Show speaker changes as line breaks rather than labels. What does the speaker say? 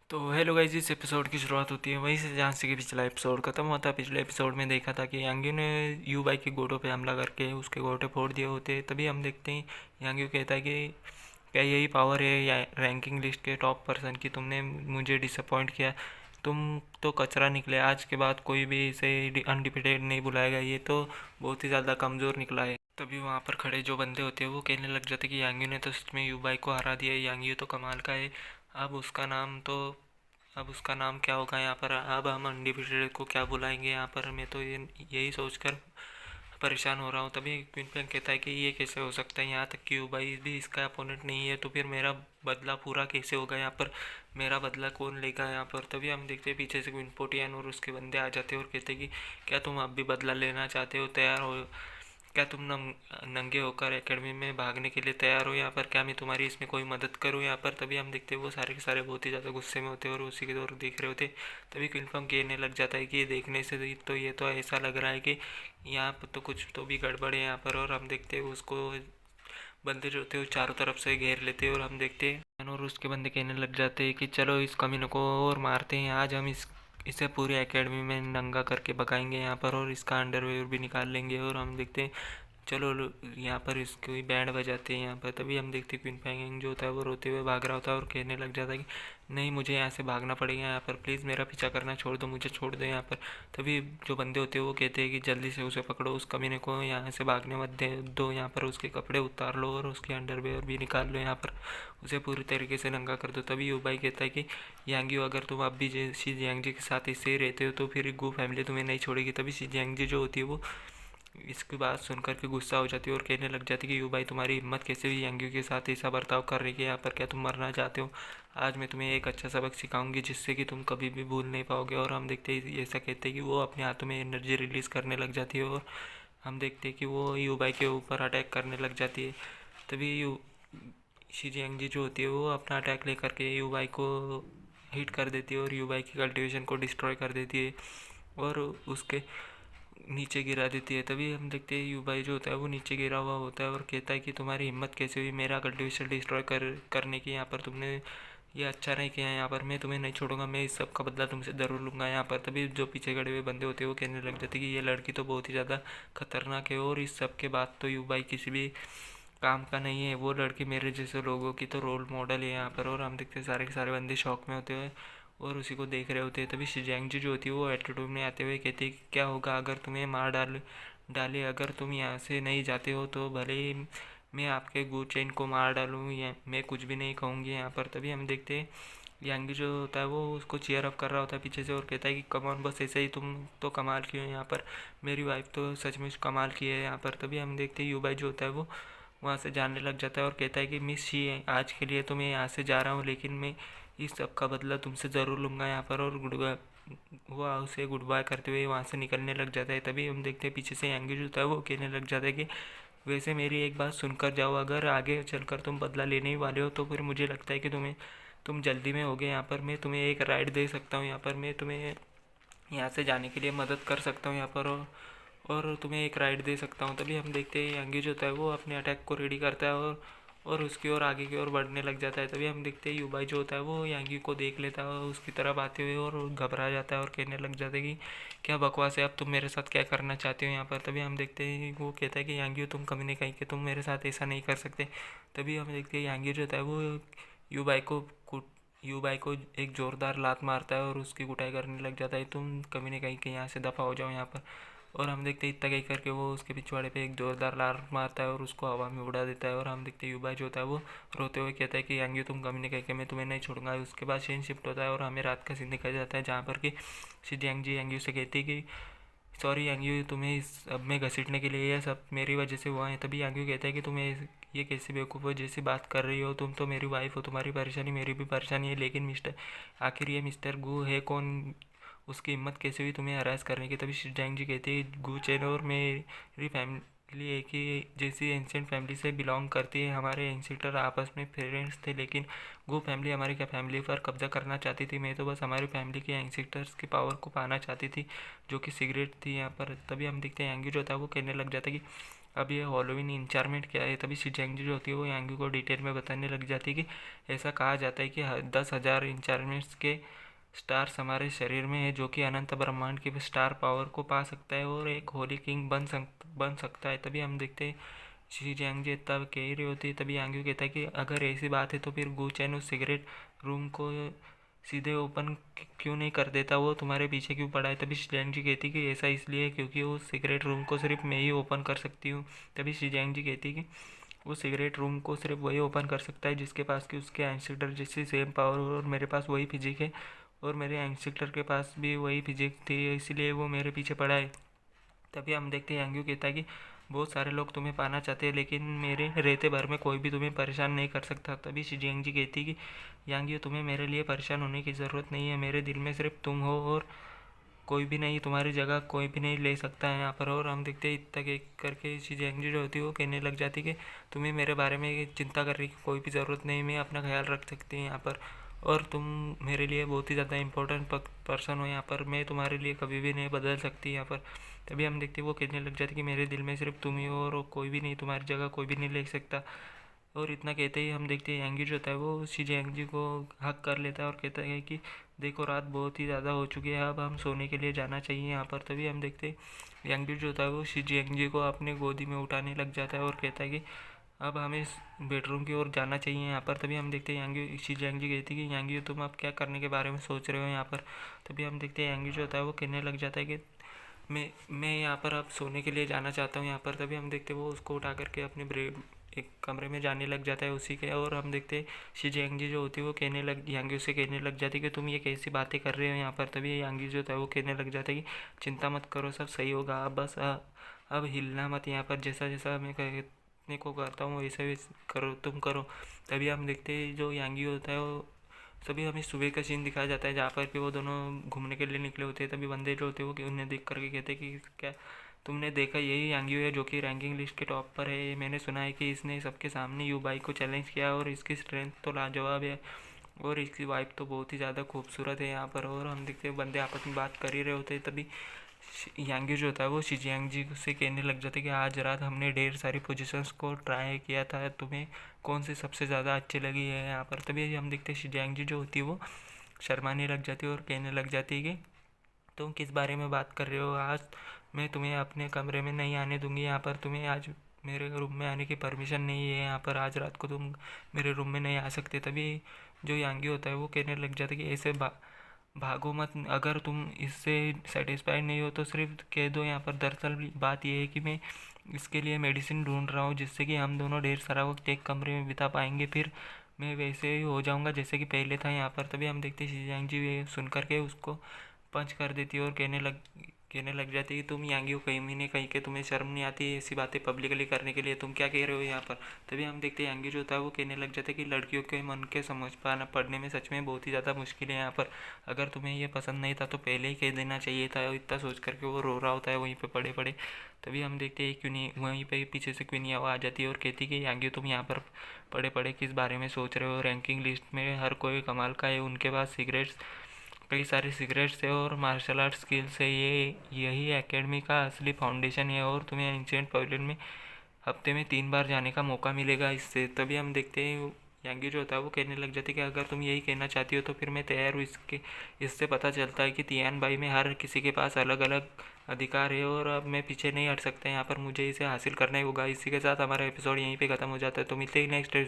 तो hello guys, इस episode की शुरुआत होती है वहीं से जहाँ से कि पिछला एपिसोड खत्म हुआ था। पिछले एपिसोड में देखा था कि यांग्यू ने यू बाई के गोटो पे हमला करके उसके गोटे फोड़ दिए होते। तभी हम देखते हैं यांग्यू कहता है कि क्या यही पावर है या रैंकिंग लिस्ट के टॉप पर्सन की? तुमने मुझे डिसअपॉइंट किया, तुम तो कचरा निकले। आज के बाद कोई भी इसे अनडिफिटेड नहीं बुलाएगा, ये तो बहुत ही ज़्यादा कमज़ोर निकला है। तभी वहाँ पर खड़े जो बंदे होते हैं वो कहने लग जाते कि यांग्यू ने तो सच में यू बाई को हरा दिया है, यांग्यू तो कमाल का है। अब उसका नाम तो अब उसका नाम क्या होगा यहाँ पर? अब हम अनडिफिटेड को क्या बुलाएंगे यहाँ पर? मैं तो यही सोचकर परेशान हो रहा हूँ। तभी क्विन पेंग कहता है कि ये कैसे हो सकता है, यहाँ तक कि युबाई भी इसका अपोनेंट नहीं है, तो फिर मेरा बदला पूरा कैसे होगा यहाँ पर? मेरा बदला कौन लेगा यहाँ पर? तभी हम देखते हैं पीछे से क्विन पोटियन और उसके बंदे आ जाते हैं और कहते हैं कि क्या तुम अब भी बदला लेना चाहते हो? तैयार हो? क्या तुम नंगे होकर एकेडमी में भागने के लिए तैयार हो यहाँ पर? क्या मैं तुम्हारी इसमें कोई मदद करूँ यहाँ पर? तभी हम देखते हैं वो सारे के सारे बहुत ही ज़्यादा गुस्से में होते हैं और उसी की ओर देख रहे होते। तभी क्विनपम कहने लग जाता है कि ये देखने से तो ये तो ऐसा लग रहा है कि यहाँ पर तो कुछ तो भी गड़बड़ है यहाँ पर। और हम देखते हैं उसको बंदे जो होते हैं वो चारों तरफ से घेर लेते हैं और हम देखते हैं और उसके बंदे कहने लग जाते हैं कि चलो इस कमीने को और मारते हैं। आज हम इसे पूरी एकेडमी में नंगा करके भगाएंगे यहाँ पर और इसका अंडरवेयर भी निकाल लेंगे। और हम देखते हैं चलो यहाँ पर इसको ही बैंड बजाते हैं यहाँ पर। तभी हम देखते हैं क्विन पैंग जो होता है वो रोते हुए भाग रहा होता है और कहने लग जाता है कि नहीं, मुझे यहाँ से भागना पड़ेगा यहाँ पर, प्लीज़ मेरा पीछा करना छोड़ दो, मुझे छोड़ दो यहाँ पर। तभी जो बंदे होते हैं वो कहते हैं कि जल्दी से उसे पकड़ो, उस कमीने को यहाँ से भागने मत दे दो, यहाँ पर उसके कपड़े उतार लो और उसके अंडरवेयर भी निकाल लो यहाँ पर, उसे पूरी तरीके से नंगा कर दो। तभी युबाई कहता है कि यांग्यू, अगर तुम अब भी शी जियांगजी के साथ इससे ही रहते हो तो फिर गू फैमिली तुम्हें नहीं छोड़ेगी। तभी शी जियांगजी जो होती है वो इसकी बात सुनकर के गुस्सा हो जाती है और कहने लग जाती है कि यू भाई, तुम्हारी हिम्मत कैसे हुई यांग्यू के साथ ऐसा बर्ताव कर रही है यहाँ पर? क्या तुम मरना चाहते हो? आज मैं तुम्हें एक अच्छा सबक सिखाऊंगी जिससे कि तुम कभी भी भूल नहीं पाओगे। और हम देखते हैं ऐसा कहते हैं कि वो अपने हाथों में एनर्जी रिलीज़ करने लग जाती है और हम देखते हैं कि वो यू भाई के ऊपर अटैक करने लग जाती है। तभी यू शी जो होती है वो अपना अटैक लेकर के यू भाई को हिट कर देती है और यू भाई की कल्टिवेशन को डिस्ट्रॉय कर देती है और उसके नीचे गिरा देती है। तभी हम देखते हैं युबाई जो होता है वो नीचे गिरा हुआ होता है और कहता है कि तुम्हारी हिम्मत कैसे हुई मेरा कल्टिवेशन डिस्ट्रॉय करने की? यहाँ पर तुमने ये अच्छा नहीं किया, यहाँ पर मैं तुम्हें नहीं छोड़ूंगा, मैं इस सब का बदला तुमसे ज़रूर लूँगा यहाँ पर। तभी जो पीछे खड़े हुए बंदे होते हैं वो कहने लग जाते हैं कि ये लड़की तो बहुत ही ज़्यादा खतरनाक है और इस सब के बाद तो युबाई किसी भी काम का नहीं है, वो लड़की मेरे जैसे लोगों की तो रोल मॉडल है यहाँ पर। और हम देखते हैं सारे के सारे बंदे शौक में होते हैं और उसी को देख रहे होते हैं। तभी शिजैंगजी जो होती है वो एटीट्यूड में आते हुए कहती है कि क्या होगा अगर तुम्हें मार डाले, अगर तुम यहाँ से नहीं जाते हो तो भले ही मैं आपके गू चेन को मार डालूँ, या मैं कुछ भी नहीं कहूँगी यहाँ पर। तभी हम देखते हैं यांगी जो होता है वो उसको चीयर अप कर रहा होता है पीछे से और कहता है कि कम ऑन, बस ऐसे ही तुम तो कमाल की हो यहाँ पर, मेरी वाइफ तो सचमुच कमाल की है यहाँ पर। तभी हम देखते हैं युबाई जो होता है वो वहाँ से जाने लग जाता है और कहता है कि मिस शी, आज के लिए तो मैं यहाँ से जा रहा हूँ, लेकिन मैं इस सब का बदला तुमसे ज़रूर लूँगा यहाँ पर। और गुड बाय, वो उसे गुड बाय करते हुए वहाँ से निकलने लग जाता है। तभी हम देखते हैं पीछे से यांगी जो होता है वो कहने लग जाता है कि वैसे मेरी एक बात सुनकर जाओ, अगर आगे चलकर तुम बदला लेने ही वाले हो तो फिर मुझे लगता है कि तुम जल्दी में होगे यहाँ पर। मैं तुम्हें एक राइड दे सकता हूँ यहाँ पर, मैं तुम्हें यहाँ से जाने के लिए मदद कर सकता हूँ यहाँ पर और तुम्हें एक राइड दे सकता हूँ। तभी हम देखते हैं यांगी जो होता है वो अपने अटैक को रेडी करता है और उसकी ओर आगे की ओर बढ़ने लग जाता है। तभी हम देखते हैं युबाई जो होता है वो यांगी को देख लेता है और उसकी तरफ आते हुए और घबरा जाता है और कहने लग जाता है कि क्या बकवास है, अब तुम मेरे साथ क्या करना चाहते हो यहाँ पर? तभी हम देखते हैं वो कहता है कि यांगी, तुम कभी नहीं कहीं कि तुम मेरे साथ ऐसा नहीं कर सकते। तभी हम देखते हैं यांगी जो होता है वो युबाई को युबाई को एक ज़ोरदार लात मारता है और उसकी कुटाई करने लग जाता है, तुम कभी नहीं कहीं के यहाँ से दफ़ा हो जाओ यहाँ पर। और हम देखते हैं इतना कहीं करके वो उसके पिछवाड़े पे एक जोरदार लार मारता है और उसको हवा में उड़ा देता है। और हम देखते हैं युबाई जो होता है वो रोते हुए कहता है कि यांगी, तुम कभी नहीं कह के मैं तुम्हें नहीं छोड़ूंगा। उसके बाद सीन शिफ्ट होता है और हमें रात का सीन दिखाया जाता है जहाँ पर कि शिजयांगजी यांगी से कहती है कि सॉरी यांगी, तुम्हें इस अब में घसीटने के लिए यह सब मेरी वजह से हुआ है। तभी यांगी कहता है कि तुम्हें ये कैसी बेवकूफ़ जैसी बात कर रही हो, तुम तो मेरी वाइफ हो, तुम्हारी परेशानी मेरी भी परेशानी है, लेकिन मिस्टर आखिर ये मिस्टर गू है कौन, उसकी हिम्मत कैसे हुई तुम्हें हरास करने की? तभी शिजैंग जी कहती है गू चैन और मेरी फैमिली एक ही जैसी एंशियंट फैमिली से बिलोंग करती है, हमारे एंशियंटर आपस में फ्रेंड्स थे, लेकिन गू फैमिली हमारी क्या फैमिली पर कब्जा करना चाहती थी। मैं तो बस हमारी फैमिली के एंशियंटर्स की पावर को पाना चाहती थी जो कि सिगरेट थी यहाँ पर। तभी हम देखते हैं यांगी जो था वो कहने लग जाता है कि अब ये हॉलोवीन इंचार्मेंट क्या है, तभी शी जैंगजी जो होती है वो यांगी को डिटेल में बताने लग जाती है कि ऐसा कहा जाता है कि 10,000 इंचार्मेंट्स के स्टार्स हमारे शरीर में है, जो कि अनंत ब्रह्मांड की स्टार पावर को पा सकता है और एक होली किंग बन सकता है। तभी हम देखते हैं शी जियांगजी तब कह रही होती है, तभी यांगी कहता है कि अगर ऐसी बात है तो फिर गू चैन उस सिगरेट रूम को सीधे ओपन क्यों नहीं कर देता, वो तुम्हारे पीछे क्यों पड़ा है। तभी शी कहती कि ऐसा इसलिए है क्योंकि वो सिगरेट रूम को सिर्फ मैं ही ओपन कर सकती हूँ। तभी शी कहती कि वो सिगरेट रूम को सिर्फ वही ओपन कर सकता है जिसके पास कि उसके एंसेस्टर जैसी सेम पावर हो, और मेरे पास वही फिजिक है और मेरे एंसेस्टर के पास भी वही फिजिक थी, इसलिए वो मेरे पीछे पड़ा है। तभी हम देखते हैं यांग्यू कहता है कि बहुत सारे लोग तुम्हें पाना चाहते हैं लेकिन मेरे रहते भर में कोई भी तुम्हें परेशान नहीं कर सकता। तभी शी कहती कि यांग्यू तुम्हें मेरे लिए परेशान होने की ज़रूरत नहीं है, मेरे दिल में सिर्फ तुम हो और कोई भी नहीं, तुम्हारी जगह कोई भी नहीं ले सकता है यहाँ पर। और हम देखते हैं इतना के करके शी जो होती है वो कहने लग जाती है कि तुम्हें मेरे बारे में चिंता करने की कोई भी ज़रूरत नहीं, मैं अपना ख्याल रख सकती हूँ यहाँ पर, और तुम मेरे लिए बहुत ही ज़्यादा इंपॉर्टेंट पर्सन हो यहाँ पर, मैं तुम्हारे लिए कभी भी नहीं बदल सकती यहाँ पर। तभी हम देखते हैं वो कहने लग जाती कि मेरे दिल में सिर्फ तुम ही हो और कोई भी नहीं, तुम्हारी जगह कोई भी नहीं ले सकता। और इतना कहते ही हम देखते हैं यांगी जो होता है वो शी जियांगजी को हक कर लेता है और कहता है कि देखो रात बहुत ही ज़्यादा हो चुकी है, अब हम सोने के लिए जाना चाहिए यहाँ पर। तभी हम देखते हैं यांगी जो होता है वो शी जियांगजी को अपने गोदी में उठाने लग जाता है और कहता है कि अब हमें इस बेडरूम की ओर जाना चाहिए यहाँ पर। तभी हम देखते हैं यांगी शी जियांगजी कहती है कि यांगी तुम अब क्या करने के बारे में सोच रहे हो यहाँ पर। तभी हम देखते हैं यांगी जो होता है वो कहने लग जाता है कि मैं यहाँ पर अब सोने के लिए जाना चाहता हूँ यहाँ पर। तभी हम देखते हैं वो उसको उठा करके अपने एक कमरे में जाने लग जाता है उसी के। और हम देखते हैं शी जियांगजी जो होती है वो यांगी उससे कहने लग जाती है कि तुम ये कैसी बातें कर रहे हो यहाँ पर। तभी यांगी जो होता है वो कहने लग जाता है कि चिंता मत करो, सब सही होगा, अब बस अब हिलना मत यहाँ पर, जैसा जैसा मैं कहने को करता हूँ वैसे वैसे करो, तुम करो। तभी हम देखते हैं जो यांगी होता है वो सभी हमें सुबह का सीन दिखाया जाता है जहाँ पर कि वो दोनों घूमने के लिए निकले होते हैं। तभी बंदे जो होते हैं वो कि उन्हें देख करके कहते हैं कि क्या तुमने देखा, यही यांग्यू है जो कि रैंकिंग लिस्ट के टॉप पर है, मैंने सुना है कि इसने सबके सामने यू बाई को चैलेंज किया और इसकी स्ट्रेंथ तो लाजवाब है और इसकी वाइफ तो बहुत ही ज़्यादा खूबसूरत है यहाँ पर। और हम देखते हैं बंदे आपस में बात कर ही रहे होते हैं। तभी यांगी जो होता है वो शी जियांगजी से कहने लग जाते कि आज रात हमने ढेर सारी पोजीशंस को ट्राई किया था, तुम्हें कौन सी सबसे ज़्यादा अच्छी लगी है यहाँ पर। तभी हम देखते हैं शी जियांगजी जो होती है वो शर्माने लग जाती है और कहने लग जाती है कि तुम किस बारे में बात कर रहे हो, आज मैं तुम्हें अपने कमरे में नहीं आने दूंगी यहाँ पर, तुम्हें आज मेरे रूम में आने की परमिशन नहीं है यहाँ पर, आज रात को तुम मेरे रूम में नहीं आ सकते। तभी जो यांगी होता है वो कहने लग जाता है कि ऐसे भागो मत, अगर तुम इससे सेटिस्फाइड नहीं हो तो सिर्फ कह दो यहाँ पर। दरअसल बात यह है कि मैं इसके लिए मेडिसिन ढूंढ रहा हूँ जिससे कि हम दोनों ढेर सारा वक्त एक कमरे में बिता पाएंगे, फिर मैं वैसे ही हो जाऊँगा जैसे कि पहले था यहाँ पर। तभी हम देखते शी जियांगजी सुन करके उसको पंच कर देती है और कहने लग जाती है कि तुम यांगी हो कहीं भी कहीं के, तुम्हें शर्म नहीं आती ऐसी बातें पब्लिकली करने के लिए, तुम क्या कह रहे हो यहाँ पर। तभी हम देखते हैं यांगी जो होता है वो कहने लग जाता है कि लड़कियों के मन के समझ पाना पढ़ने में सच में बहुत ही ज़्यादा मुश्किल है यहाँ पर, अगर तुम्हें ये पसंद नहीं था तो पहले ही कह देना चाहिए था। इतना सोच करके वो रो रहा होता है वहीं पर पड़े पड़े। तभी हम देखते हैं क्यों वहीं पर पीछे से क्वीनी आ जाती है और कहती है कि यांगी तुम यहाँ पर पड़े पड़े किस बारे में सोच रहे हो, रैंकिंग लिस्ट में हर कोई कमाल का है, उनके पास सिगरेट्स कई सारे सिगरेट्स है और मार्शल आर्ट स्किल्स है, यही एकेडमी का असली फाउंडेशन है और तुम्हें एंशिएंट पवेलियन में हफ्ते में 3 बार जाने का मौका मिलेगा इससे। तभी हम देखते हैं यांगी जो होता है वो कहने लग जाती है कि अगर तुम यही कहना चाहती हो तो फिर मैं तैयार हूँ। इससे पता चलता है कि तियान बाई में हर किसी के पास अलग अलग अधिकार है और अब मैं पीछे नहीं हट सकता यहाँ पर, मुझे इसे हासिल करना ही होगा। इसी के साथ हमारा एपिसोड यहीं पे ख़त्म हो जाता है, तो मिलते ही नेक्स्ट